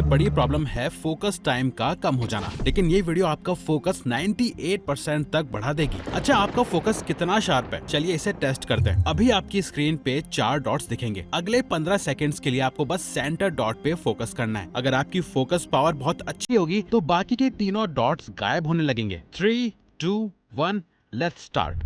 बड़ी प्रॉब्लम है focus time का कम हो जाना, लेकिन ये वीडियो आपका फोकस 98% तक बढ़ा देगी। अच्छा, आपका फोकस कितना शार्प है, चलिए इसे टेस्ट करते हैं। अभी आपकी स्क्रीन पे 4 डॉट्स दिखेंगे। अगले 15 सेकंड्स के लिए आपको बस सेंटर डॉट पे फोकस करना है। अगर आपकी फोकस पावर बहुत अच्छी होगी तो बाकी के तीनों डॉट्स गायब होने लगेंगे। 3, 2, 1, लेट्स स्टार्ट।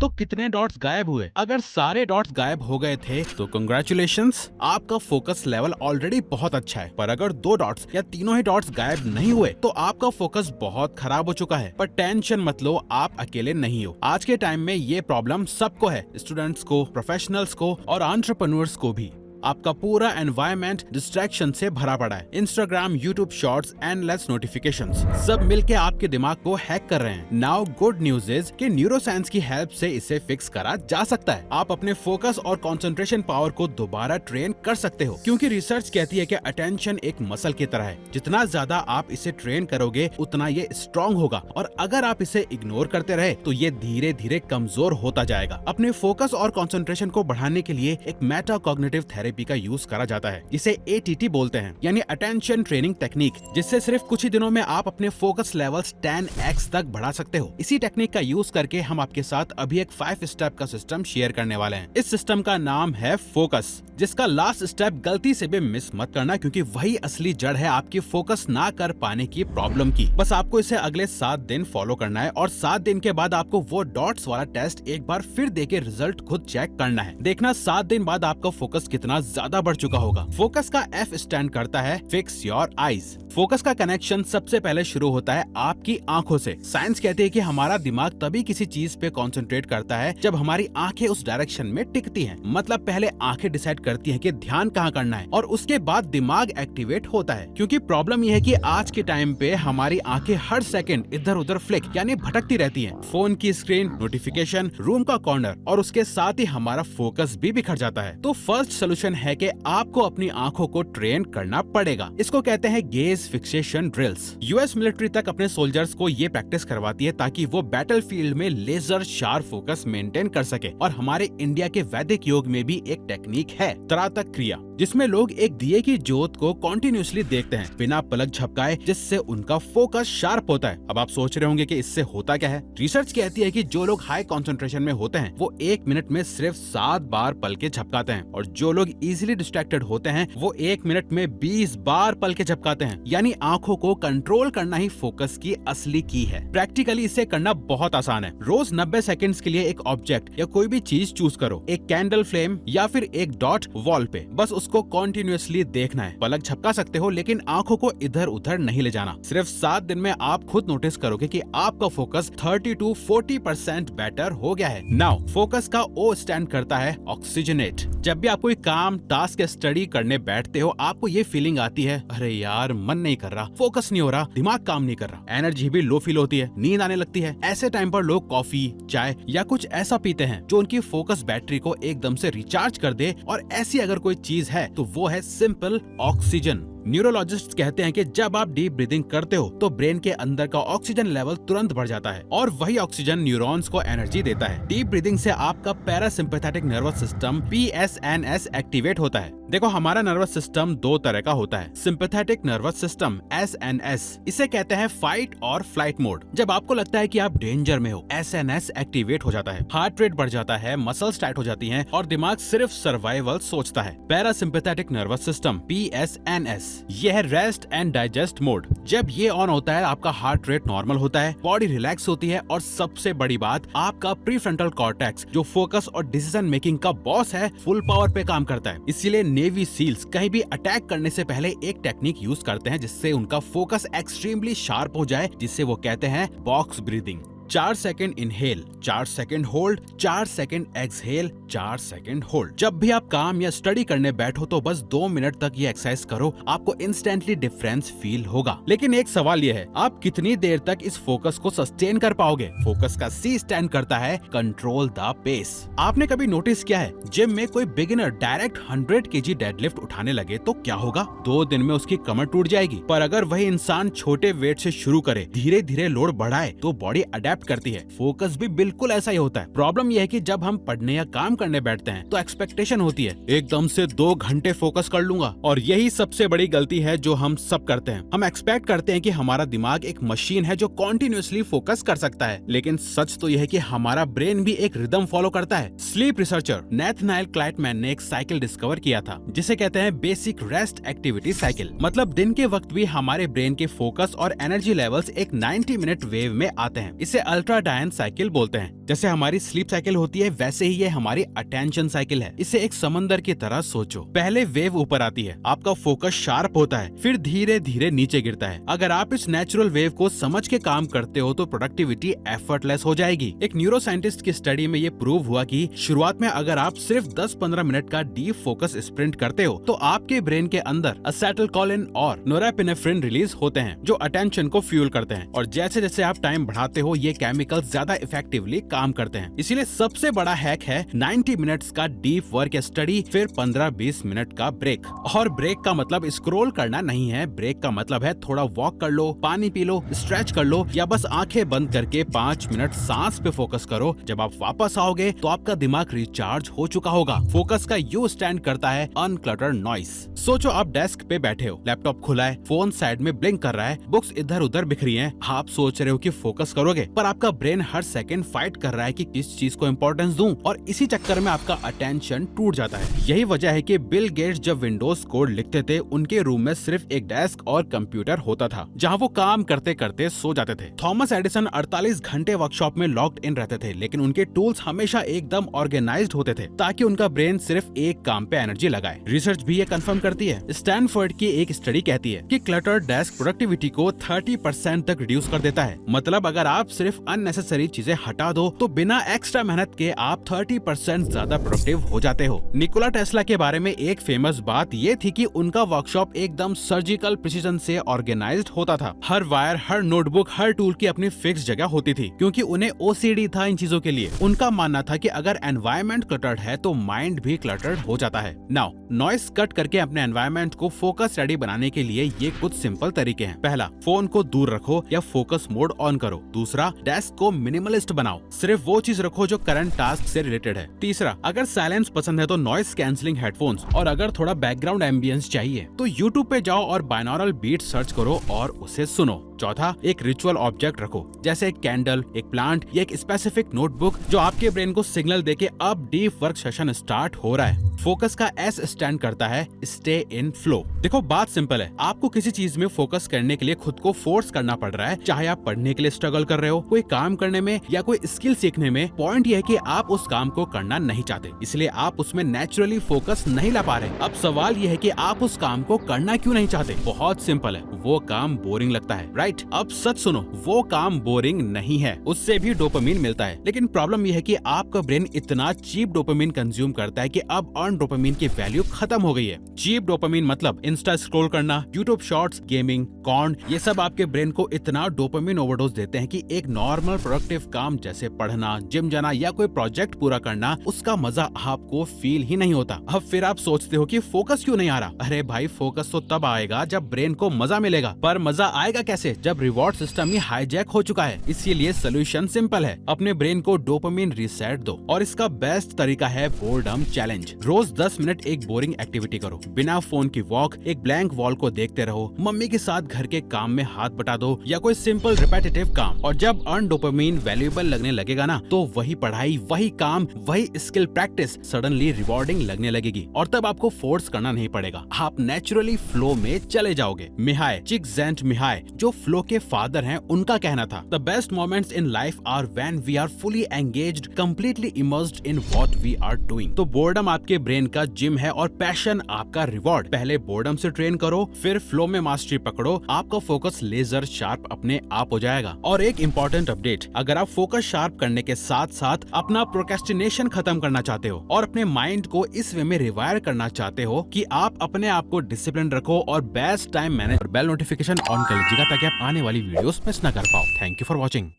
तो कितने डॉट्स गायब हुए? अगर सारे डॉट्स गायब हो गए थे तो कंग्रेचुलेशंस, आपका फोकस लेवल ऑलरेडी बहुत अच्छा है। पर अगर 2 डॉट्स या तीनों ही डॉट्स गायब नहीं हुए तो आपका फोकस बहुत खराब हो चुका है। पर टेंशन मत लो, आप अकेले नहीं हो। आज के टाइम में ये प्रॉब्लम सबको है, स्टूडेंट्स को, प्रोफेशनल्स को और एंटरप्रेन्योर्स को भी। आपका पूरा एनवायरनमेंट डिस्ट्रैक्शन से भरा पड़ा है। Instagram, YouTube shorts, endless notifications सब मिलके आपके दिमाग को हैक कर रहे हैं। नाउ गुड न्यूज इज कि न्यूरोसाइंस की हेल्प से इसे फिक्स करा जा सकता है। आप अपने फोकस और कंसंट्रेशन पावर को दोबारा ट्रेन कर सकते हो, क्योंकि रिसर्च कहती है कि अटेंशन एक मसल की तरह है। जितना ज्यादा आप इसे ट्रेन करोगे उतना ये स्ट्रॉन्ग होगा, और अगर आप इसे इग्नोर करते रहे तो ये धीरे धीरे कमजोर होता जाएगा। अपने फोकस और कंसंट्रेशन को बढ़ाने के लिए एक मेटाकॉग्निटिव थेरेपी का यूज करा जाता है, जिसे ATT बोलते हैं, यानी अटेंशन ट्रेनिंग टेक्निक, जिससे सिर्फ कुछ ही दिनों में आप अपने फोकस लेवल्स 10x तक बढ़ा सकते हो। इसी टेक्निक का यूज करके हम आपके साथ अभी एक 5 स्टेप का सिस्टम शेयर करने वाले हैं। इस सिस्टम का नाम है फोकस, जिसका लास्ट स्टेप गलती से भी मिस मत करना, क्योंकि वही असली जड़ है आपकी फोकस ना कर पाने की प्रॉब्लम की। बस आपको इसे अगले 7 दिन फॉलो करना है, और 7 दिन के बाद आपको वो डॉट्स वाला टेस्ट एक बार फिर देके रिजल्ट खुद चेक करना है। देखना 7 दिन बाद आपका फोकस कितना ज्यादा बढ़ चुका होगा। फोकस का F स्टैंड करता है फिक्स योर आईज। फोकस का कनेक्शन सबसे पहले शुरू होता है आपकी आंखों से। साइंस कहती है कि हमारा दिमाग तभी किसी चीज पे कंसंट्रेट करता है जब हमारी आंखें उस डायरेक्शन में टिकती हैं। मतलब पहले आंखें डिसाइड करती हैं कि ध्यान कहाँ करना है, और उसके बाद दिमाग एक्टिवेट होता है। क्योंकि प्रॉब्लम यह है कि आज के टाइम पे हमारी आंखें हर सेकंड इधर उधर फ्लिक यानी भटकती रहती हैं। फोन की स्क्रीन, नोटिफिकेशन, रूम का कॉर्नर, और उसके साथ ही हमारा फोकस भी बिखर जाता है। तो फर्स्ट सोल्यूशन है कि आपको अपनी आंखों को ट्रेन करना पड़ेगा। इसको कहते हैं gauge fixation drills. US military तक अपने सोल्जर्स को ये प्रैक्टिस करवाती है ताकि वो बैटलफील्ड में लेजर शार्प फोकस मेंटेन कर सके। और हमारे इंडिया के वैदिक योग में भी एक टेक्निक है, त्राटक क्रिया, जिसमें लोग एक दिए की ज्योत को कंटिन्यूअसली देखते हैं बिना पलक झपकाए, जिससे उनका फोकस शार्प होता है। अब आप सोच रहे होंगे कि इससे होता क्या है। रिसर्च कहती है कि जो लोग हाई कंसंट्रेशन में होते हैं वो 1 मिनट में सिर्फ 7 बार पलके झपकाते हैं, और जो लोग इजीली डिस्ट्रैक्टेड होते हैं वो 1 मिनट में 20 बार पलके झपकाते हैं। यानी आंखों को कंट्रोल करना ही फोकस की असली की है। प्रैक्टिकली इसे करना बहुत आसान है। रोज 90 सेकंड्स के लिए एक ऑब्जेक्ट या कोई भी चीज चूज करो, एक कैंडल फ्लेम या फिर एक डॉट वॉल पे। बस उसको कॉन्टिन्यूअसली देखना है। पलक झपका सकते हो, लेकिन आंखों को इधर उधर नहीं ले जाना। सिर्फ 7 दिन में आप खुद नोटिस करोगे कि आपका फोकस 30 to 40% बेटर हो गया है। नाउ फोकस का O स्टैंड करता है ऑक्सीजनेट। जब भी आप कोई काम, टास्क या स्टडी करने बैठते हो, आपको ये फीलिंग आती है, अरे यार मन नहीं कर रहा, फोकस नहीं हो रहा, दिमाग काम नहीं कर रहा, एनर्जी भी लो फील होती है, नींद आने लगती है। ऐसे टाइम पर लोग कॉफी, चाय या कुछ ऐसा पीते हैं जो उनकी फोकस बैटरी को एकदम से रिचार्ज कर दे। और ऐसी अगर कोई चीज है तो वो है सिंपल ऑक्सीजन। न्यूरोलॉजिस्ट कहते हैं कि जब आप डीप ब्रीदिंग करते हो तो ब्रेन के अंदर का ऑक्सीजन लेवल तुरंत बढ़ जाता है, और वही ऑक्सीजन न्यूरॉन्स को एनर्जी देता है। डीप ब्रीदिंग से आपका parasympathetic nervous system PSNS activate होता है। देखो, हमारा नर्वस सिस्टम 2 तरह का होता है। सिंपैथेटिक नर्वस सिस्टम SNS, इसे कहते हैं फाइट और फ्लाइट मोड। जब आपको लगता है कि आप डेंजर में हो, SNS एक्टिवेट हो जाता है, हार्ट रेट बढ़ जाता है, मसल्स टाइट हो जाती हैं, और दिमाग सिर्फ सर्वाइवल सोचता है। पैरासिम्पैथेटिक नर्वस सिस्टम PSNS, ये है रेस्ट एंड डाइजेस्ट मोड। जब ये ऑन होता है आपका हार्ट रेट नॉर्मल होता है, बॉडी रिलैक्स होती है, और सबसे बड़ी बात, आपका प्रीफ्रंटल कॉर्टेक्स जो फोकस और डिसीजन मेकिंग का बॉस है, फुल पावर पे काम करता है। इसीलिए नेवी सील्स कहीं भी अटैक करने से पहले एक टेक्निक यूज करते हैं जिससे उनका फोकस एक्सट्रीमली शार्प हो जाए, जिससे वो कहते हैं box breathing. 4 second inhale, 4 second hold, 4 second exhale, 4 second hold. जब भी आप काम या स्टडी करने बैठो तो बस 2 मिनट तक ये एक्सरसाइज करो, आपको इंस्टेंटली डिफरेंस फील होगा। लेकिन एक सवाल ये है, आप कितनी देर तक इस फोकस को सस्टेन कर पाओगे? फोकस का C स्टैंड करता है कंट्रोल द पेस। आपने कभी नोटिस किया है, जिम में कोई बिगिनर डायरेक्ट 100 kg डेडलिफ्ट उठाने लगे तो क्या होगा? 2 दिन में उसकी कमर टूट जाएगी। पर अगर वही इंसान छोटे वेट से शुरू करे, धीरे धीरे लोड बढ़ाए, तो बॉडी अडेप्ट करती है। फोकस भी बिल्कुल ऐसा ही होता है। प्रॉब्लम यह है कि जब हम पढ़ने या काम करने बैठते हैं तो एक्सपेक्टेशन होती है एकदम से 2 घंटे फोकस कर लूंगा, और यही सबसे बड़ी गलती है जो हम सब करते हैं। हम एक्सपेक्ट करते हैं कि हमारा दिमाग एक मशीन है जो कॉन्टिन्यूअसली फोकस कर सकता है, लेकिन सच तो यह है कि हमारा ब्रेन भी एक रिदम फॉलो करता है। स्लीप रिसर्चर नेथनाइल क्लाइटमैन ने एक साइकिल डिस्कवर किया था जिसे कहते हैं बेसिक रेस्ट एक्टिविटी साइकिल। मतलब दिन के वक्त भी हमारे ब्रेन के फोकस और एनर्जी लेवल्स एक 90 मिनट वेव में आते हैं। इसे अल्ट्राडायन साइकिल बोलते हैं। जैसे हमारी स्लीप साइकिल होती है, वैसे ही ये हमारी अटेंशन साइकिल है। इसे एक समंदर की तरह सोचो। पहले वेव ऊपर आती है, आपका फोकस शार्प होता है, फिर धीरे धीरे नीचे गिरता है। अगर आप इस नेचुरल वेव को समझ के काम करते हो तो प्रोडक्टिविटी एफर्टलेस हो जाएगी। एक न्यूरो साइंटिस्ट की स्टडी में ये प्रूव हुआ कि शुरुआत में अगर आप सिर्फ 10-15 मिनट का डीप फोकस स्प्रिंट करते हो तो आपके ब्रेन के अंदर एसिटाइलकोलिन और नोरेपिनेफ्रिन रिलीज होते हैं जो अटेंशन को फ्यूल करते हैं, और जैसे जैसे आप टाइम बढ़ाते हो ये केमिकल्स ज्यादा इफेक्टिवली काम करते हैं। इसीलिए सबसे बड़ा हैक है 90 मिनट्स का डीप वर्क या स्टडी, फिर 15-20 मिनट का ब्रेक। और ब्रेक का मतलब स्क्रॉल करना नहीं है, ब्रेक का मतलब है थोड़ा वॉक कर लो, पानी पी लो, स्ट्रेच कर लो, या बस आंखें बंद करके 5 मिनट सांस पे फोकस करो। जब आप वापस आओगे तो आपका दिमाग रिचार्ज हो चुका होगा। फोकस का यू स्टैंड करता है अनक्लटर्ड नॉइस। सोचो आप डेस्क पे बैठे हो, लैपटॉप खुला है, फोन साइड में ब्लिंक कर रहा है, बुक्स इधर उधर बिखरी हैं। आप सोच रहे हो कि फोकस करोगे, पर आपका ब्रेन हर सेकंड फाइट कर रहा है कि किस चीज को इंपॉर्टेंस दूं, और इसी चक्कर में आपका अटेंशन टूट जाता है। यही वजह है कि बिल गेट्स जब विंडोज कोड लिखते थे, उनके रूम में सिर्फ एक डेस्क और कंप्यूटर होता था जहां वो काम करते करते सो जाते थे। थॉमस एडिसन 48 घंटे वर्कशॉप में लॉक्ड इन रहते थे, लेकिन उनके टूल्स हमेशा एकदम ऑर्गेनाइज्ड होते थे ताकि उनका ब्रेन सिर्फ एक काम पे एनर्जी लगाए। रिसर्च भी ये कंफर्म करती है। स्टैनफोर्ड की एक स्टडी कहती है कि क्लटर्ड डेस्क प्रोडक्टिविटी को 30% तक रिड्यूस कर देता है। मतलब अगर आप सिर्फ अननेसेसरी चीजें हटा दो तो बिना एक्स्ट्रा मेहनत के आप 30% ज्यादा प्रोडक्टिव हो जाते हो। निकोला टेस्ला के बारे में एक फेमस बात ये थी कि उनका वर्कशॉप एकदम सर्जिकल प्रिसीजन से ऑर्गेनाइज्ड होता था। हर वायर, हर नोटबुक, हर टूल की अपनी फिक्स जगह होती थी, क्योंकि उन्हें OCD था इन चीजों के लिए। उनका मानना था कि अगर एनवायरनमेंट क्लटर्ड है तो माइंड भी क्लटर्ड हो जाता है। नाउ नॉइस कट करके अपने एनवायरनमेंट को फोकस रेडी बनाने के लिए ये कुछ सिंपल तरीके हैं। पहला, फोन को दूर रखो या फोकस मोड ऑन करो। दूसरा, डेस्क को मिनिमलिस्ट बनाओ, सिर्फ वो चीज रखो जो करंट टास्क से रिलेटेड है। तीसरा, अगर साइलेंस पसंद है तो नॉइस कैंसिलिंग हेडफोन्स, और अगर थोड़ा बैकग्राउंड एम्बियंस चाहिए तो यूट्यूब पे जाओ और बाइनॉरल बीट सर्च करो और उसे सुनो। चौथा, एक रिचुअल ऑब्जेक्ट रखो, जैसे एक कैंडल, एक प्लांट या एक स्पेसिफिक नोटबुक जो आपके ब्रेन को सिग्नल देके अब डीप वर्क सेशन स्टार्ट हो रहा है। फोकस का S स्टैंड करता है स्टे इन फ्लो। देखो बात सिंपल है, आपको किसी चीज में फोकस करने के लिए खुद को फोर्स करना पड़ रहा है, चाहे आप पढ़ने के लिए स्ट्रगल कर रहे हो, कोई काम करने में या कोई स्किल सीखने में। पॉइंट यह है कि आप उस काम को करना नहीं चाहते, इसलिए आप उसमें नेचुरली फोकस नहीं ला पा रहे। अब सवाल यह है कि आप उस काम को करना क्यों नहीं चाहते? बहुत सिंपल है, वो काम बोरिंग लगता है, राइट? अब सच सुनो, वो काम बोरिंग नहीं है, उससे भी डोपामिन मिलता है। लेकिन प्रॉब्लम यह है कि आपका ब्रेन इतना चीप डोपामिन कंज्यूम करता है कि अब अर्न डोपामिन की वैल्यू खत्म हो गई है। चीप डोपामिन मतलब इंस्टा स्क्रॉल करना, यूट्यूब शॉर्ट्स, गेमिंग, कॉर्न, ये सब आपके ब्रेन को इतना डोपामिन ओवरडोज देते हैं कि एक नॉर्मल प्रोडक्टिव काम जैसे पढ़ना, जिम जाना या कोई प्रोजेक्ट पूरा करना, उसका मजा आपको फील ही नहीं होता। अब फिर आप सोचते हो कि फोकस क्यों नहीं आ रहा? अरे भाई, फोकस तो तब आएगा जब ब्रेन को मजा मिलेगा। पर मजा आएगा कैसे जब रिवॉर्ड सिस्टम ही हाईजैक हो चुका है? इसीलिए सोल्यूशन सिंपल है, अपने ब्रेन को डोपामिन रीसेट दो, और इसका बेस्ट तरीका है बोर्डम चैलेंज। रोज 10 मिनट एक बोरिंग एक्टिविटी करो, बिना फोन की वॉक, एक ब्लैंक वॉल को देखते रहो, मम्मी के साथ घर के काम में हाथ बटा दो, या कोई सिंपल रिपीटेटिव काम। और जब अर्न डोपामिन वैल्यूएबल लगने लगे लगेगा ना, तो वही पढ़ाई, वही काम, वही स्किल प्रैक्टिस सडनली रिवॉर्डिंग लगने लगेगी और तब आपको फोर्स करना नहीं पड़ेगा, आप नेचुरली फ्लो में चले जाओगे। मिहाई चिक्सजेंटमिहाई जो फ्लो के फादर हैं, उनका कहना था, the best moments in life are when we are fully engaged, completely immersed in what we are doing. तो बोर्डम आपके ब्रेन का जिम है और पैशन आपका रिवॉर्ड। पहले बोर्डम से ट्रेन करो, फिर फ्लो में मास्टरी पकड़ो, आपका फोकस लेजर शार्प अपने आप हो जाएगा। और एक इंपॉर्टेंट अपडेट, अगर आप फोकस शार्प करने के साथ साथ अपना प्रोक्रेस्टिनेशन खत्म करना चाहते हो और अपने माइंड को इस वे में रिवायर करना चाहते हो कि आप अपने आप को डिसिप्लिन रखो और best time manage, bell notification on कर लीजिएगा ताकि आप आने वाली वीडियोस मिस ना कर पाओ। Thank you for watching.